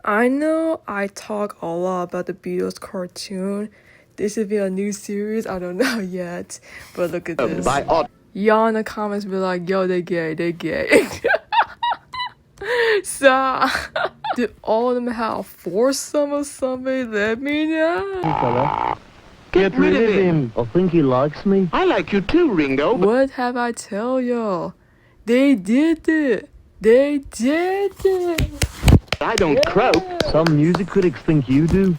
I know I talk a lot about the Beatles cartoon. This should be a new series, I don't know yet. But look at this. Y'all in the comments be like, yo, they gay, they gay. So, did all of them have foursome or something? Let me know. Fella. Get rid of him. I think he likes me. I like you too, Ringo. What have I tell y'all? They did it. They did it. I don't croak. Some music critics think you do.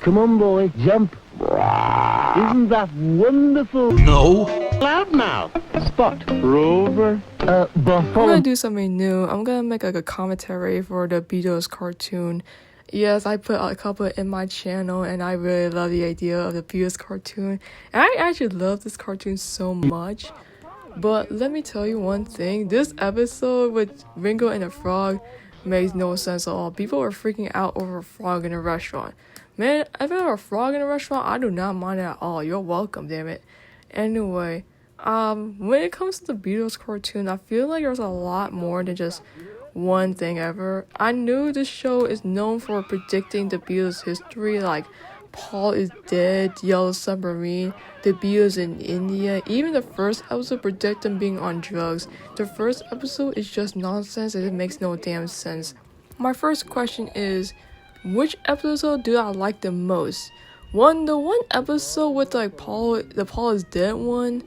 Come on, boy, jump. Isn't that wonderful? No. Loudmouth. Spot. Rover. I'm gonna Buffalo. do something new. I'm gonna make like a commentary for the Beatles cartoon. Yes, I put a couple in my channel and I really love the idea of the Beatles cartoon. And I actually love this cartoon so much. But let me tell you one thing. This episode with Ringo and the Frog makes no sense at all. People are freaking out over a frog in a restaurant. Man, if I have a frog in a restaurant, I do not mind it at all. You're welcome, damn it. Anyway, when it comes to the Beatles cartoon, I feel like there's a lot more than just one thing ever. I knew this show is known for predicting the Beatles' history, like Paul is dead, Yellow Submarine, the Beatles in India. Even the first episode predict them being on drugs. The first episode is just nonsense and it makes no damn sense. My first question is, which episode do I like the most? The one episode with like Paul is dead one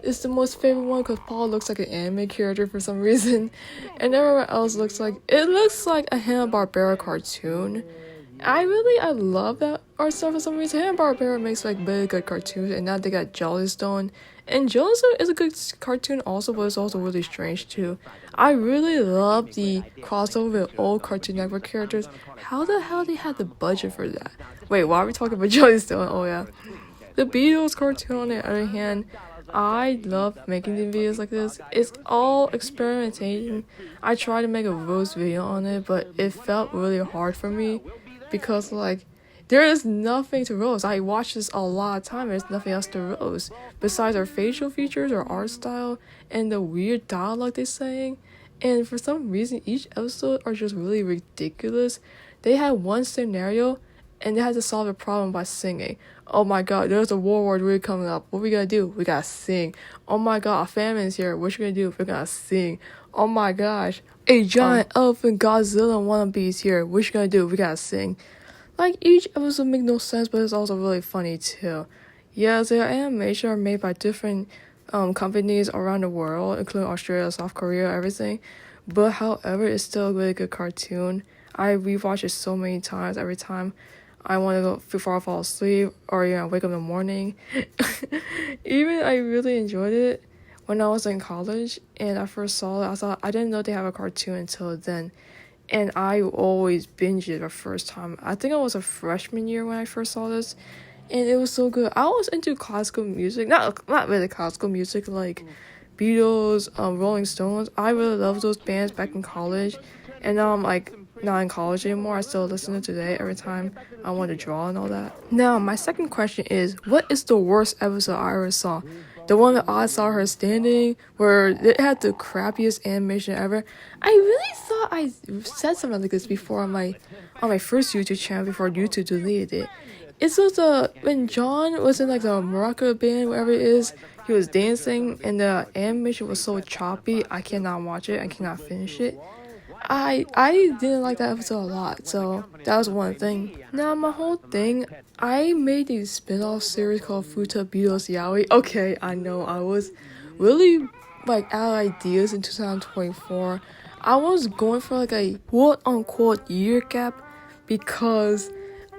is the most favorite one because Paul looks like an anime character for some reason, and everyone else looks like a Hanna-Barbera cartoon. I love that art style for some reason. Hanna-Barbera makes like really good cartoons, and now they got Jellystone. And Jellystone is a good cartoon also, but it's also really strange too. I really love the crossover with old Cartoon Network characters. How the hell they had the budget for that? Wait, why are we talking about Jellystone? Oh yeah. The Beatles cartoon, on the other hand, I love making the videos like this. It's all experimentation. I tried to make a roast video on it, but it felt really hard for me because like there is nothing to roast. I watch this a lot of time. There's nothing else to roast besides our facial features, our art style, and the weird dialogue they're saying. And for some reason, each episode are just really ridiculous. They had one scenario and they had to solve a problem by singing. Oh my god, there's a World War III coming up. What we gonna do? We gotta sing. Oh my god, a famine's here. What you gonna do? We're gonna sing. Oh my gosh, a giant elephant Godzilla wannabes here. What you gonna do? We gotta sing. Like, each episode make no sense, but it's also really funny too. Yes, their animation are made by different companies around the world, including Australia, South Korea, everything. But however, it's still a really good cartoon. I rewatch it so many times. Every time I want to go before I fall asleep or wake up in the morning. Even I really enjoyed it when I was in college and I first saw it. I didn't know they have a cartoon until then. And I always binged it the first time. I think I was a freshman year when I first saw this. And it was so good. I was into classical music. Not really classical music, like Beatles, Rolling Stones. I really loved those bands back in college. And now I'm like not in college anymore. I still listen to it today every time I want to draw and all that. Now, my second question is, what is the worst episode I ever saw? The one that I saw her standing, where it had the crappiest animation ever. I really thought I said something like this before on my first YouTube channel before YouTube deleted it. It's just when John was in like the Morocco band, whatever it is, he was dancing and the animation was so choppy. I cannot watch it. I cannot finish it. I didn't like that episode a lot, so that was one thing. Now, my whole thing, I made a spin-off series called Futa Beatles Yaoi. Okay, I know, I was really like out of ideas in 2024. I was going for like a quote-unquote year gap because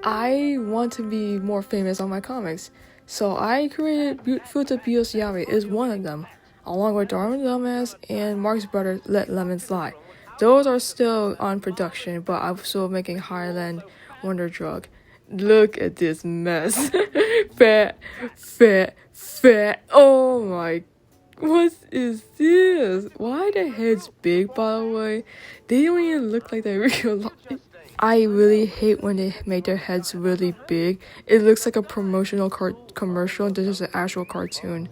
I want to be more famous on my comics. So I created Futa Beatles Yaoi is one of them, along with Darwin Dumbass and Mark's brother Let Lemon Slide. Those are still on production, but I'm still making Highland Wonder Drug. Look at this mess. Fat. Oh my. What is this? Why are their heads big, by the way? They don't even look like they're real life. I really hate when they make their heads really big. It looks like a promotional commercial. This is an actual cartoon.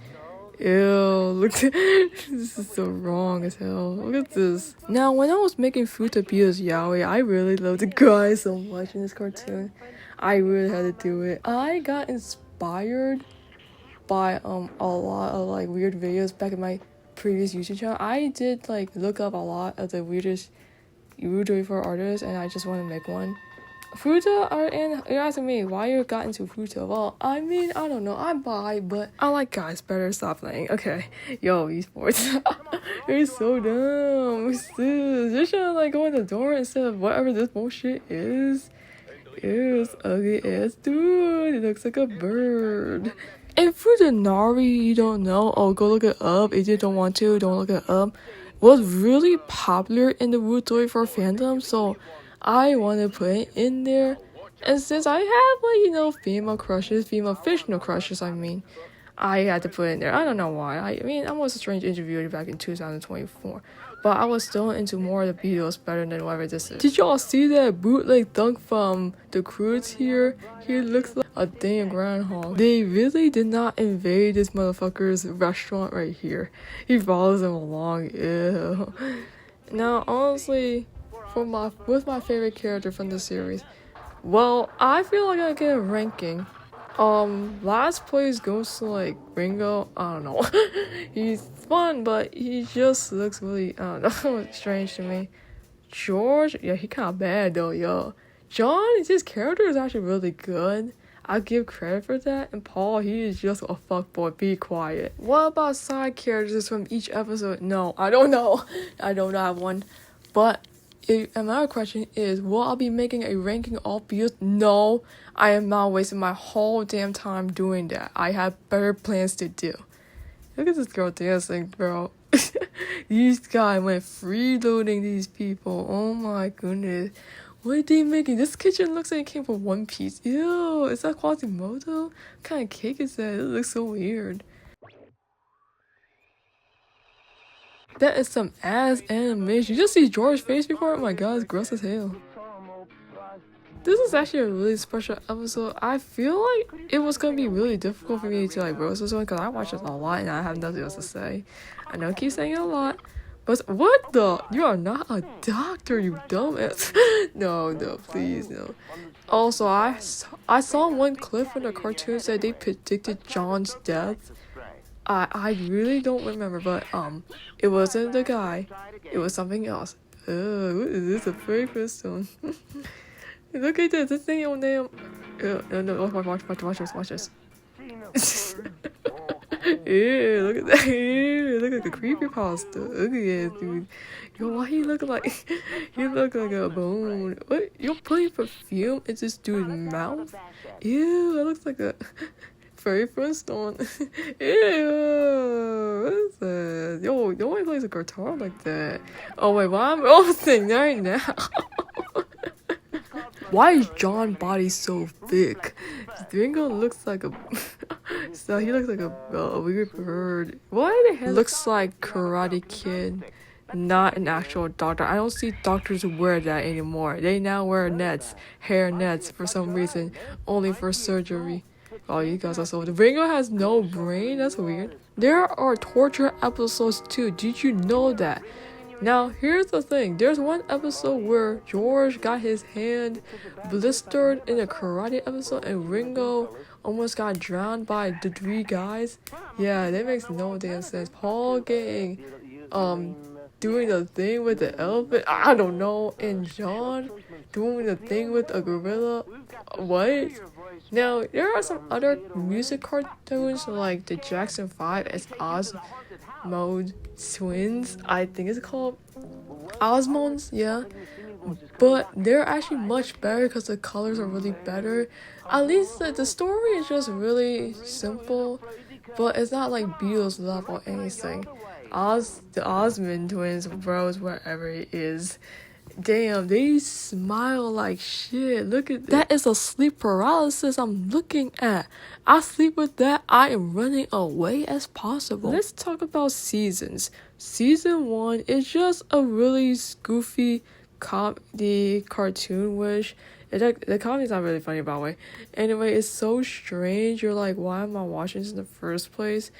Ew, look, this is so wrong as hell. Look at this. Now, when I was making food to Beatles Yaoi, I really loved the guy so much in this cartoon. I really had to do it. I got inspired by a lot of like weird videos back in my previous YouTube channel. I did like look up a lot of the weirdest YouTube for artists, and I just want to make one. Furuta are in. You're asking me why you got into Furuta. Well, I mean, I don't know. I'm bi, but I like guys better. Stop playing. Okay, yo, esports. You're so dumb. What's this? You should like go in the door instead of whatever this bullshit is. Ew, this ugly ass dude. It looks like a bird. And Futanari, you don't know. Oh, go look it up. If you don't want to, don't look it up. Was really popular in the Wutoy for fandom, so I want to put it in there. And since I have like female fictional crushes, I had to put it in there. I don't know why. I mean, I was a strange interviewer back in 2024, but I was still into more of the Beatles better than whatever this is. Did y'all see that bootleg dunk from the Croods here? He looks like a damn groundhog. They really did not invade this motherfucker's restaurant right here. He follows them along. Ew. Now, honestly, what's my favorite character from the series? Well, I feel like I get a ranking. Last place goes to like Ringo. I don't know. He's fun, but he just looks really, I don't know, strange to me. George, yeah, he kind of bad though, yo. John, his character is actually really good. I give credit for that. And Paul, he is just a fuckboy. Be quiet. What about side characters from each episode? No, I don't know. I don't have one. But another question is, will I be making a ranking of views? No, I am not wasting my whole damn time doing that. I have better plans to do. Look at this girl dancing, bro. These guys went freeloading these people. Oh my goodness. What are they making? This kitchen looks like it came from One Piece. Ew, is that Quasimodo? What kind of cake is that? It looks so weird. That is some ass animation. You just see George's face before? Oh my god, it's gross as hell. This is actually a really special episode. I feel like it was gonna be really difficult for me to like roast this one because I watch it a lot and I have nothing else to say. I know I keep saying it a lot, but what the? You are not a doctor, you dumbass. No, please, no. Also, I saw one clip from the cartoons that they predicted John's death. I really don't remember, but it wasn't the guy. It was something else. What is this? A fairy crystal? Look at this. This thing on them. No. Watch this. Ew, look at that. Ew, look like a creepypasta. Ugly ass dude. Yo, why he look like he look like a bone? What? You're putting perfume in this dude's mouth? Ew, it looks like a fairy Flintstone. Ew, what is that? Yo, nobody plays a guitar like that. Oh wait, why am I roasting right now? Why is John's body so thick? Ringo looks like a so he looks like a weird bird. Why the hell looks like Karate Kid, not an actual doctor. I don't see doctors wear that anymore. They now wear nets, hair nets for some reason, only for surgery. Oh, you guys are so. Ringo has no brain. That's weird. There are torture episodes too. Did you know that? Now, here's the thing. There's one episode where George got his hand blistered in a karate episode and Ringo almost got drowned by the three guys. Yeah, that makes no damn sense. Paul getting, doing the thing with the elephant, I don't know, and John doing the thing with a gorilla. What? Now, there are some other music cartoons like the Jackson 5 as Osmode Twins, I think it's called Osmonds, yeah. But they're actually much better because the colors are really better. At least the story is just really simple, but it's not like Beatles level or anything. The Osmond twins, bros, wherever it is. Damn, they smile like shit. Look at that. Is a sleep paralysis I'm looking at. I sleep with that. I am running away as possible. Let's talk about seasons. Season 1 is just a really goofy comedy cartoon, which the comedy's not really funny, by the way. Anyway, it's so strange. You're like, why am I watching this in the first place?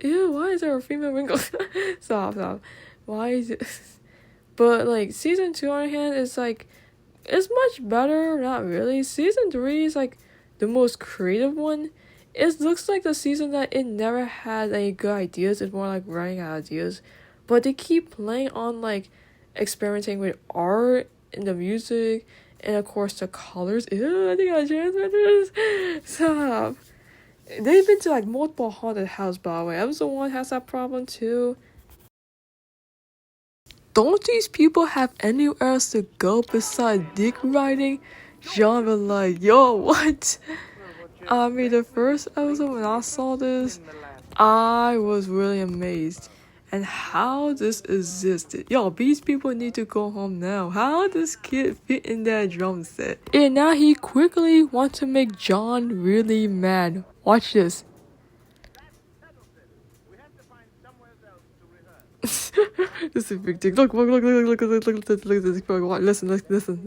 Ew, why is there a female Ringo? Stop. Why is it? But like season 2 on hand is like it's much better. Not really. Season 3 is like the most creative one. It looks like the season that it never had any good ideas. It's more like running out of ideas. But they keep playing on like experimenting with art and the music and of course the colors. Ew, I think I changed this. Stop. They've been to like multiple haunted houses, by the way. Episode 1 has that problem too. Don't these people have anywhere else to go besides dick riding? John was like, yo, what? I mean, the first episode when I saw this, I was really amazed. And how this existed. Yo, these people need to go home now. How this kid fit in that drum set? And now he quickly wants to make John really mad. Watch this. This is big dick. Look at this.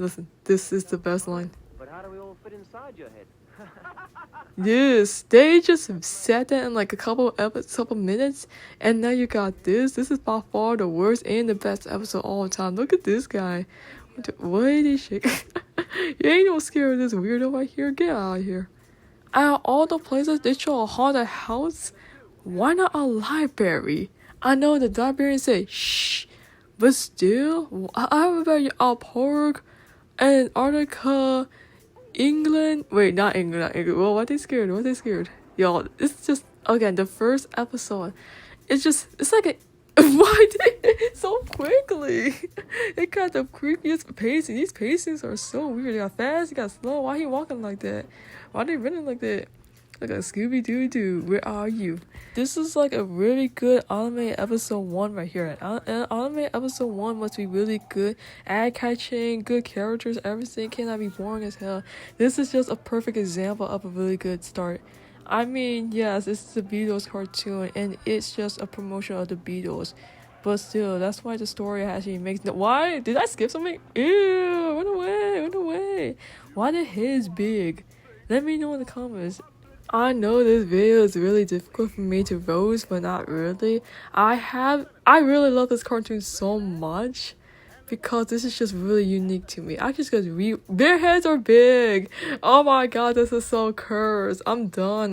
Listen. This is the best line. But how do we all fit inside your head? Yes, they just said that in like a couple minutes, and now you got this. This is by far the worst and the best episode of all time. Look at this guy. What is this shit? You ain't no scared of this weirdo right here. Get out of here. Out of all the places they show a haunted house, why not a library? I know the librarian said shh, but still, I remember a park, Antarctica, England. Wait, not England. Well, what they scared? Y'all, it's just again the first episode. It's like a why so quickly? It got the creepiest pacing. These pacings are so weird. They got fast, they got slow. Why he walking like that? Why they running like that? Like a Scooby-Doo, where are you? This is like a really good anime episode 1 right here. And anime episode 1 must be really good. Eye-catching, good characters, everything cannot be boring as hell. This is just a perfect example of a really good start. I mean, yes, it's the Beatles cartoon, and it's just a promotion of the Beatles. But still, that's why the story actually makes... Why? Did I skip something? Ew, run away. Why the head is big? Let me know in the comments. I know this video is really difficult for me to roast, but not really. I really love this cartoon so much because this is just really unique to me. I just got their heads are big. Oh my god, this is so cursed. I'm done.